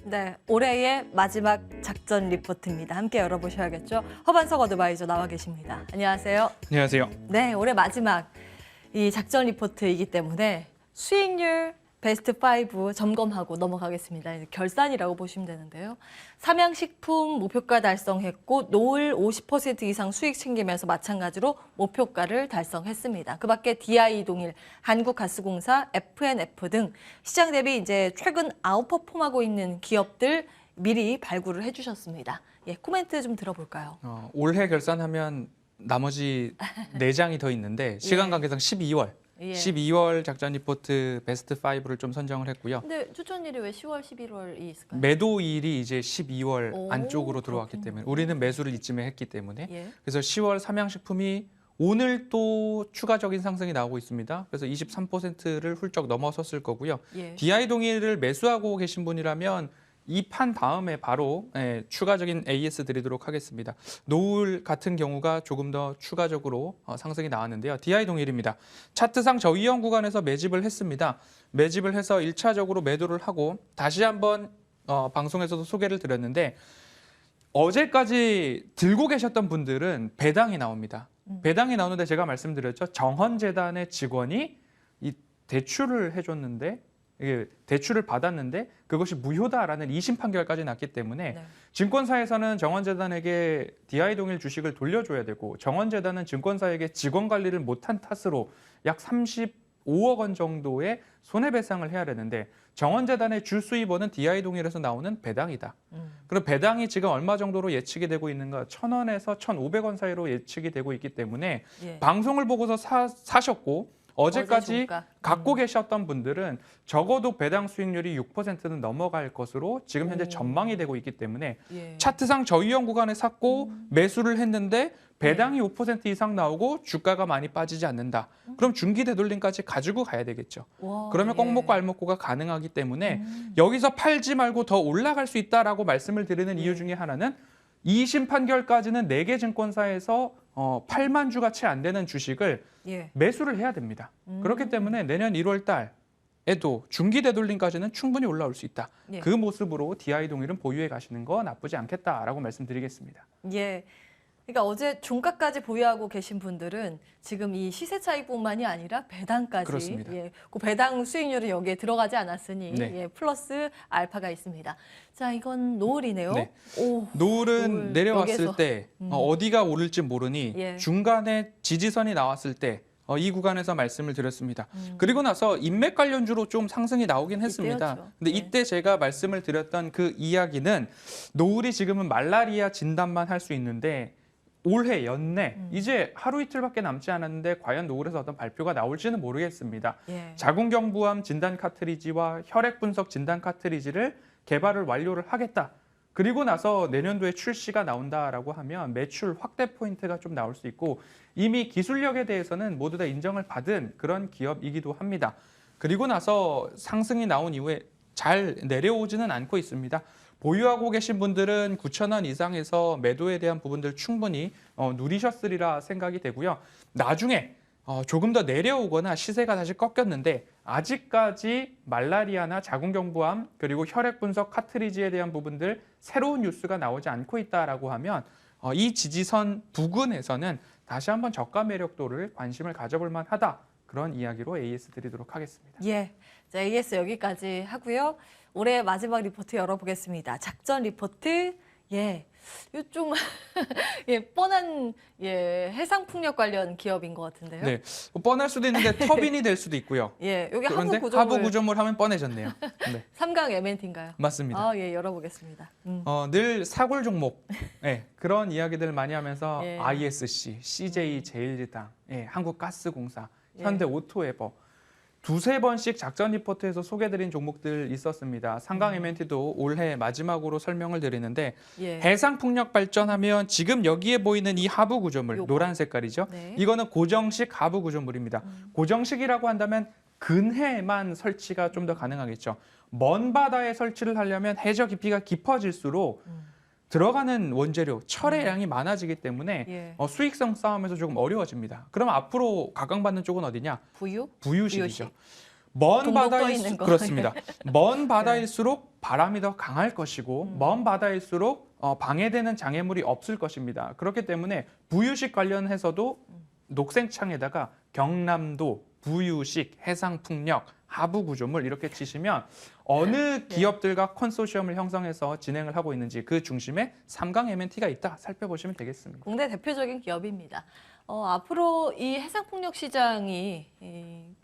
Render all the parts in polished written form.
네, 올해의 마지막 작전 리포트입니다. 함께 열어보셔야겠죠. 허반석 어드바이저 나와 계십니다. 안녕하세요. 안녕하세요. 네, 올해 마지막 이 작전 리포트이기 때문에 수익률 베스트 5 점검하고 넘어가겠습니다. 이제 결산이라고 보시면 되는데요. 삼양식품 목표가 달성했고 노을 50% 이상 수익 챙기면서 마찬가지로 목표가를 달성했습니다. 그 밖에 DI동일, 한국가스공사, FNF 등 시장 대비 이제 최근 아웃퍼폼하고 있는 기업들 미리 발굴을 해주셨습니다. 예, 코멘트 좀 들어볼까요? 올해 결산하면 나머지 4장이 더 있는데 시간 관계상 12월. 예. 12월 작전 리포트 베스트 5를 좀 선정을 했고요. 근데 추천일이 왜 10월, 11월이 있을까요? 매도일이 이제 12월 오, 안쪽으로 들어왔기 그렇군요. 때문에 우리는 매수를 이쯤에 했기 때문에 예. 그래서 10월 삼양식품이 오늘 또 추가적인 상승이 나오고 있습니다. 그래서 23%를 훌쩍 넘어섰을 거고요. 예. DI동일을 매수하고 계신 분이라면 이 판 다음에 바로 추가적인 AS 드리도록 하겠습니다. 노을 같은 경우가 조금 더 추가적으로 상승이 나왔는데요. DI동일입니다. 차트상 저위험 구간에서 매집을 했습니다. 매집을 해서 1차적으로 매도를 하고 다시 한번 방송에서도 소개를 드렸는데 어제까지 들고 계셨던 분들은 배당이 나옵니다. 배당이 나오는데 제가 말씀드렸죠. 정헌재단의 직원이 이 대출을 해줬는데 이게 대출을 받았는데 그것이 무효다라는 2심 판결까지 났기 때문에 네. 증권사에서는 정헌재단에게 DI동일 주식을 돌려줘야 되고 정헌재단은 증권사에게 직원 관리를 못한 탓으로 약 35억 원 정도의 손해배상을 해야 되는데 정헌재단의 주 수입원은 DI동일에서 나오는 배당이다. 그럼 배당이 지금 얼마 정도로 예측이 되고 있는가? 1,000원에서 1,500원 사이로 예측이 되고 있기 때문에 예. 방송을 보고서 사셨고 어제까지 어제 갖고 계셨던 분들은 적어도 배당 수익률이 6%는 넘어갈 것으로 지금 현재 오. 전망이 되고 있기 때문에 예. 차트상 저위험 구간에 샀고 매수를 했는데 배당이 5% 이상 나오고 주가가 많이 빠지지 않는다. 그럼 중기 되돌림까지 가지고 가야 되겠죠. 와, 그러면 꼭 예. 먹고 알 먹고가 가능하기 때문에 여기서 팔지 말고 더 올라갈 수 있다라고 말씀을 드리는 이유 중에 하나는 2심 판결까지는 4개 증권사에서 8만 주가 채 안 되는 주식을 예. 매수를 해야 됩니다. 그렇기 때문에 내년 1월 달에도 중기 되돌림까지는 충분히 올라올 수 있다. 예. 그 모습으로 DI동일은 보유해 가시는 거 나쁘지 않겠다라고 말씀드리겠습니다. 예. 그러니까 어제 종가까지 보유하고 계신 분들은 지금 이 시세 차익뿐만이 아니라 배당까지 그렇습니다. 예, 그 배당 수익률이 여기에 들어가지 않았으니 네. 예, 플러스 알파가 있습니다. 자, 이건 노을이네요. 네. 오, 노을은 노을 내려왔을 여기에서. 때 어디가 오를지 모르니 예. 중간에 지지선이 나왔을 때 이 구간에서 말씀을 드렸습니다. 그리고 나서 인맥 관련주로 좀 상승이 나오긴 했습니다. 이때였죠. 근데 네. 이때 제가 말씀을 드렸던 그 이야기는 노을이 지금은 말라리아 진단만 할 수 있는데 올해 연내 이제 하루 이틀밖에 남지 않았는데 과연 노을에서 어떤 발표가 나올지는 모르겠습니다. 예. 자궁경부암 진단 카트리지와 혈액 분석 진단 카트리지를 개발을 완료를 하겠다. 그리고 나서 내년도에 출시가 나온다라고 하면 매출 확대 포인트가 좀 나올 수 있고 이미 기술력에 대해서는 모두 다 인정을 받은 그런 기업이기도 합니다. 그리고 나서 상승이 나온 이후에 잘 내려오지는 않고 있습니다. 보유하고 계신 분들은 9,000원 이상에서 매도에 대한 부분들 충분히 누리셨으리라 생각이 되고요. 나중에 조금 더 내려오거나 시세가 다시 꺾였는데 아직까지 말라리아나 자궁경부암 그리고 혈액 분석 카트리지에 대한 부분들 새로운 뉴스가 나오지 않고 있다라고 하면 이 지지선 부근에서는 다시 한번 저가 매력도를 관심을 가져볼 만하다. 그런 이야기로 AS 드리도록 하겠습니다. 예. 자, AS 여기까지 하고요. 올해 마지막 리포트 열어보겠습니다. 작전 리포트. 예. 요 좀 예, 뻔한 예, 해상풍력 관련 기업인 것 같은데요. 네, 뻔할 수도 있는데 터빈이 될 수도 있고요. 예, 여기 그런데 하부 구조물 하면 뻔해졌네요. 네, 3강 MNT인가요? 맞습니다. 아, 예, 열어보겠습니다. 늘 사골 종목 그런 이야기들 많이 하면서 예. ISC, CJ 제일제당, 한국가스공사, 예. 현대오토에버 두세 번씩 작전 리포트에서 소개드린 종목들 있었습니다. 상강 MNT도 올해 마지막으로 설명을 드리는데 예. 해상풍력 발전하면 지금 여기에 보이는 이 하부 구조물 요거. 노란 색깔이죠. 네. 이거는 고정식 하부 구조물입니다. 고정식이라고 한다면 근해에만 설치가 좀 더 가능하겠죠. 먼 바다에 설치를 하려면 해저 깊이가 깊어질수록 들어가는 원재료, 철의 양이 많아지기 때문에 예. 수익성 싸움에서 조금 어려워집니다. 그럼 앞으로 각광받는 쪽은 어디냐? 부유? 부유식이죠. 부유식. 먼 동독 떠 바다일수록 있는 거. 그렇습니다. 먼 바다일수록 바람이 더 강할 것이고 먼 바다일수록 방해되는 장애물이 없을 것입니다. 그렇기 때문에 부유식 관련해서도 녹색창에다가 경남도, 부유식, 해상풍력, 하부구조물 이렇게 치시면 어느 기업들과 컨소시엄을 형성해서 진행을 하고 있는지 그 중심에 삼강 M&T가 있다 살펴보시면 되겠습니다. 국내 대표적인 기업입니다. 앞으로 이 해상풍력 시장이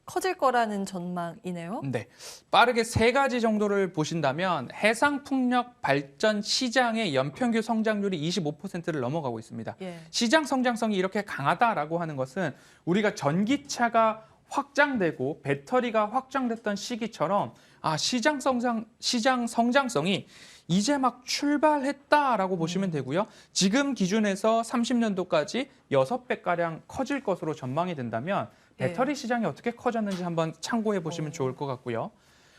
커질 거라는 전망이네요. 네, 빠르게 세 가지 정도를 보신다면 해상풍력 발전 시장의 연평균 성장률이 25%를 넘어가고 있습니다. 예. 시장 성장성이 이렇게 강하다라고 하는 것은 우리가 전기차가 확장되고 배터리가 확장됐던 시기처럼 시장 성장성이 이제 막 출발했다라고 보시면 되고요. 지금 기준에서 30년도까지 6배가량 커질 것으로 전망이 된다면 배터리 시장이 어떻게 커졌는지 한번 참고해 보시면 좋을 것 같고요.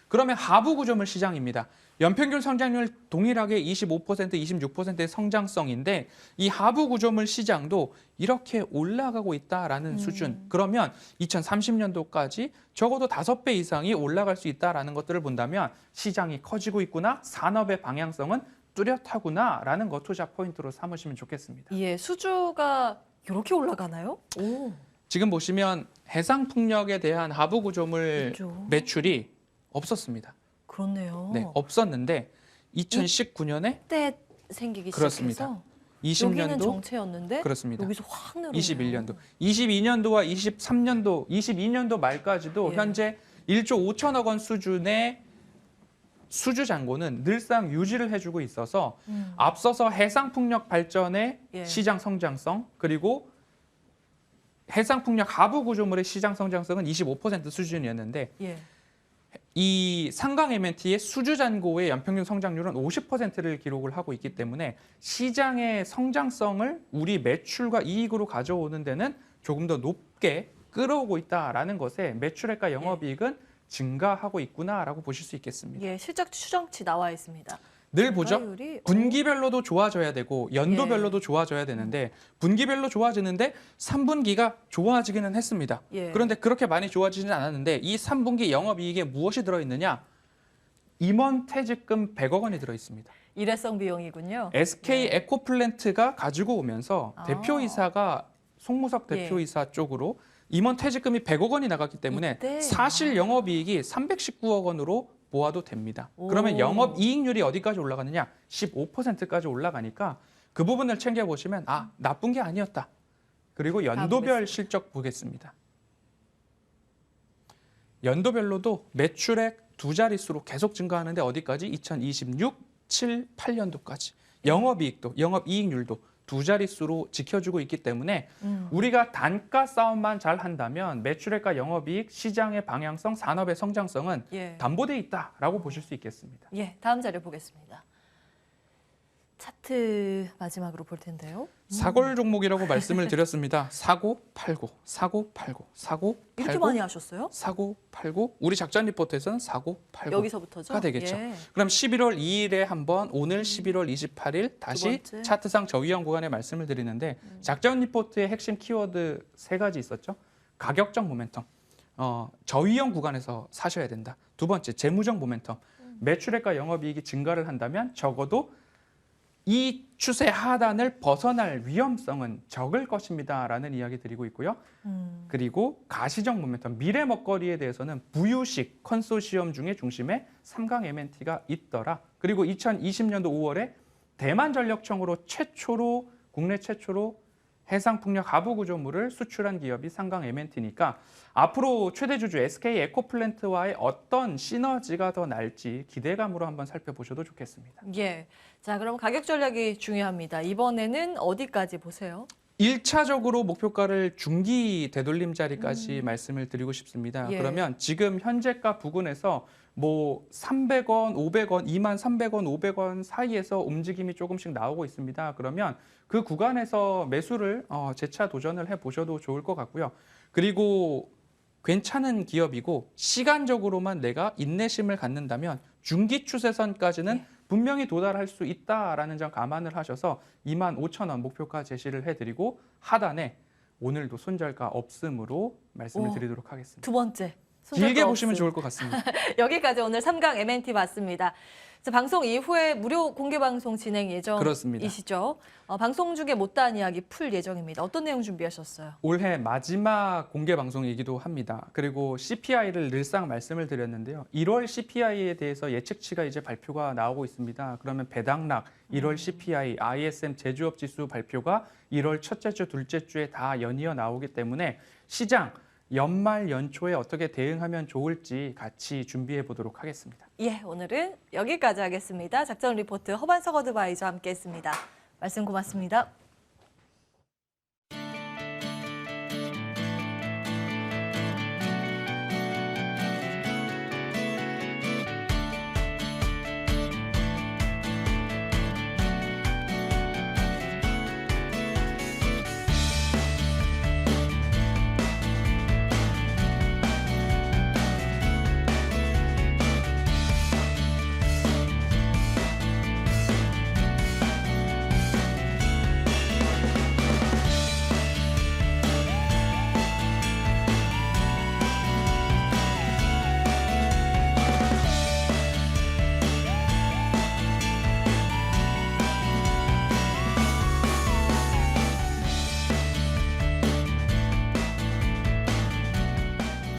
그러면 하부 구조물 시장입니다. 연평균 성장률 동일하게 25%, 26%의 성장성인데 이 하부 구조물 시장도 이렇게 올라가고 있다라는 수준. 그러면 2030년도까지 적어도 5배 이상이 올라갈 수 있다라는 것들을 본다면 시장이 커지고 있구나, 산업의 방향성은 뚜렷하구나라는 것 투자 포인트로 삼으시면 좋겠습니다. 예, 수주가 이렇게 올라가나요? 오, 지금 보시면 해상풍력에 대한 하부 구조물 그렇죠. 매출이 없었습니다. 그렇네요. 네, 없었는데 2019년에 때 생기기 그렇습니다. 시작해서 여기는 20년도 정체였는데 그렇습니다. 여기서 확 늘어나요. 21년도, 22년도와 23년도, 22년도 말까지도 예. 현재 1조 5천억 원 수준의 수주 잔고는 늘상 유지를 해주고 있어서 앞서서 해상풍력 발전의 예. 시장 성장성 그리고 해상풍력 하부 구조물의 시장 성장성은 25% 수준이었는데 예. 이 상강 M&T의 수주 잔고의 연평균 성장률은 50%를 기록을 하고 있기 때문에 시장의 성장성을 우리 매출과 이익으로 가져오는 데는 조금 더 높게 끌어오고 있다라는 것에 매출액과 영업이익은 증가하고 있구나라고 보실 수 있겠습니다. 예, 실적 추정치 나와 있습니다. 늘 보죠. 증가율이, 분기별로도 좋아져야 되고 연도별로도 좋아져야 되는데 분기별로 좋아지는데 3분기가 좋아지기는 했습니다. 예. 그런데 그렇게 많이 좋아지지는 않았는데 이 3분기 영업이익에 무엇이 들어있느냐? 임원 퇴직금 100억 원이 들어있습니다. 일회성 비용이군요. SK 에코플랜트가 가지고 오면서 아. 대표이사가 송무석 예. 대표이사 쪽으로 임원 퇴직금이 100억 원이 나갔기 때문에 이때? 사실 영업이익이 319억 원으로 보아도 됩니다. 그러면 오. 영업이익률이 어디까지 올라가느냐? 15%까지 올라가니까 그 부분을 챙겨보시면 나쁜 게 아니었다. 그리고 연도별 실적 보겠습니다. 연도별로도 매출액 두 자릿수로 계속 증가하는데 어디까지? 2026, 7, 8년도까지. 영업이익도, 영업이익률도 두 자릿수로 지켜주고 있기 때문에 우리가 단가 싸움만 잘 한다면 매출액과 영업이익, 시장의 방향성, 산업의 성장성은 예. 담보돼 있다라고 보실 수 있겠습니다. 예, 다음 자료 보겠습니다. 차트 마지막으로 볼 텐데요. 사골 종목이라고 말씀을 드렸습니다. 사고, 팔고, 사고, 팔고, 사고, 이렇게 팔고, 많이 하셨어요? 사고, 팔고. 우리 작전 리포트에서는 사고, 팔고. 여기서부터죠? 가 되겠죠. 예. 그럼 11월 2일에 한번 오늘 11월 28일 다시 번째. 차트상 저위험 구간에 말씀을 드리는데 작전 리포트의 핵심 키워드 3가지 있었죠. 가격적 모멘텀, 저위험 구간에서 사셔야 된다. 두 번째, 재무적 모멘텀, 매출액과 영업이익이 증가를 한다면 적어도 이 추세 하단을 벗어날 위험성은 적을 것입니다라는 이야기 드리고 있고요. 그리고 가시적 모멘텀, 미래 먹거리에 대해서는 부유식 컨소시엄 중에 중심에 삼강 M&T가 있더라. 그리고 2020년도 5월에 대만전력청으로 국내 최초로 해상풍력 하부 구조물을 수출한 기업이 삼강 M&T니까 앞으로 최대 주주 SK 에코플랜트와의 어떤 시너지가 더 날지 기대감으로 한번 살펴보셔도 좋겠습니다. 예. 자, 그럼 가격 전략이 중요합니다. 이번에는 어디까지 보세요? 1차적으로 목표가를 중기 되돌림 자리까지 말씀을 드리고 싶습니다. 예. 그러면 지금 현재가 부근에서 뭐 300원, 500원, 2만 300원, 500원 사이에서 움직임이 조금씩 나오고 있습니다. 그러면 그 구간에서 매수를 재차 도전을 해보셔도 좋을 것 같고요. 그리고 괜찮은 기업이고 시간적으로만 내가 인내심을 갖는다면 중기 추세선까지는 네. 분명히 도달할 수 있다라는 점 감안을 하셔서 25,000원 목표가 제시를 해드리고 하단에 오늘도 손절가 없음으로 말씀을 오. 드리도록 하겠습니다. 두 번째. 길게 보시면 없음. 좋을 것 같습니다. 여기까지 오늘 3강 MNT 봤습니다. 자, 방송 이후에 무료 공개 방송 진행 그렇습니다. 예정이시죠? 방송 중에 못다한 이야기 풀 예정입니다. 어떤 내용 준비하셨어요? 올해 마지막 공개 방송이기도 합니다. 그리고 CPI를 늘상 말씀을 드렸는데요. 1월 CPI에 대해서 예측치가 이제 발표가 나오고 있습니다. 그러면 배당락 1월 CPI, ISM 제조업 지수 발표가 1월 첫째 주, 둘째 주에 다 연이어 나오기 때문에 시장 연말 연초에 어떻게 대응하면 좋을지 같이 준비해 보도록 하겠습니다. 예, 오늘은 여기까지 하겠습니다. 작전 리포트 허반석 어드바이저와 함께했습니다. 말씀 고맙습니다.